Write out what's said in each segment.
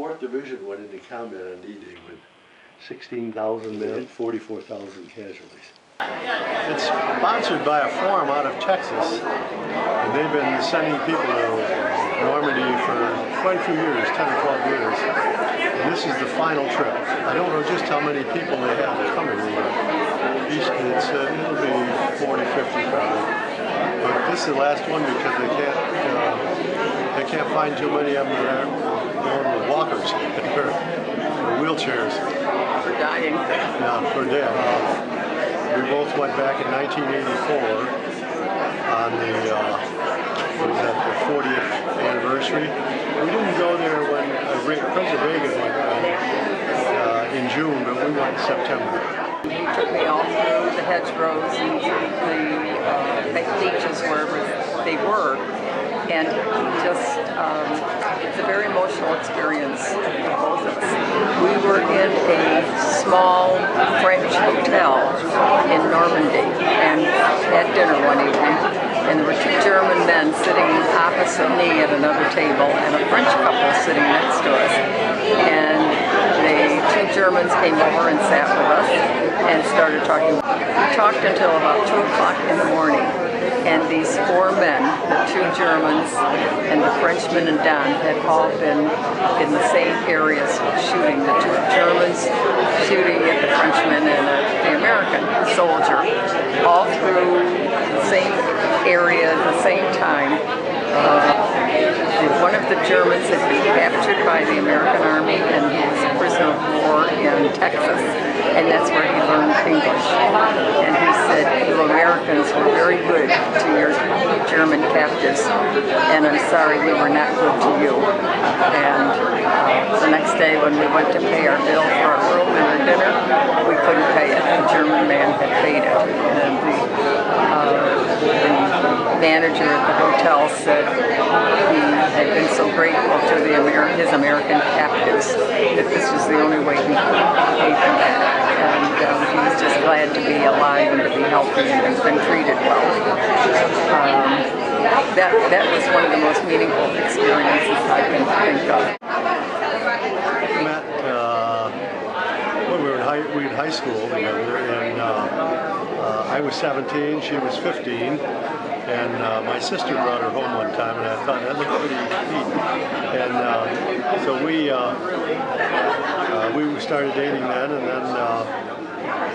4th Division went into combat on D-Day with 16,000 men, 44,000 casualties. It's sponsored by a forum out of Texas, and they've been sending people to Normandy for quite a few years, 10 or 12 years. And this is the final trip. I don't know just how many people they have coming. It'll be 40, 50 probably. But this is the last one because they can't find too many of them that are going with walkers or wheelchairs. For dying. Yeah, for dead. We both went back in 1984 on the 40th anniversary. We didn't go there when President Reagan went in June, but we went in September. He took me all through the hedgerows and the beaches wherever they were. And just, it's a very emotional experience for both of us. We were in a small French hotel in Normandy and had dinner one evening. And there were two German men sitting opposite me at another table and a French couple sitting next to us. And the two Germans came over and sat with us and started talking. We talked until about 2 o'clock in the morning. And these 4 men, the 2 Germans and the Frenchman and Don, had all been in the same areas shooting. The 2 Germans shooting at the Frenchman and the American soldier, all through the same area at the same time. One of the Germans had been captured by the American Army and he was a prisoner of war in Texas, and that's where he learned English. And he said, "You Americans were very good to your German captives, and I'm sorry we were not good to you." And the next day when we went to pay our bill for our room and our dinner, we couldn't pay it. The German man had paid it. And the manager at the hotel said he had been so grateful to his American captives that this was the only way he could pay them back. And he was just glad to be alive and to be healthy and has been treated well. That was one of the most meaningful experiences I can think of. We met when we were in high school together, and I was 17, she was 15, and my sister brought her home one time, and I thought that looked pretty neat. And so we started dating then, and then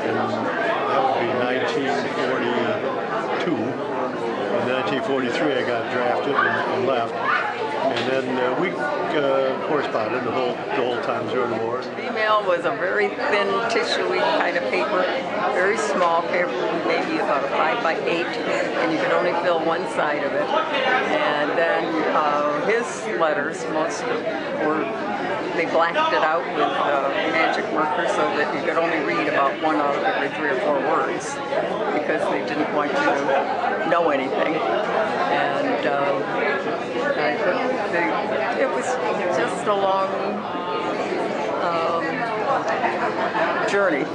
and that would be 1942. In 1943, I got drafted and left. And then we corresponded the whole time during the war. Email was a very thin, tissue-y kind of paper, very small paper, maybe about a 5 by 8, and you could only fill one side of it. And then his letters, most of them were, they blacked it out with magic marker so that you could only read about 1 out of every 3 or 4 words because they didn't want you to know anything. And it was just a long journey. So.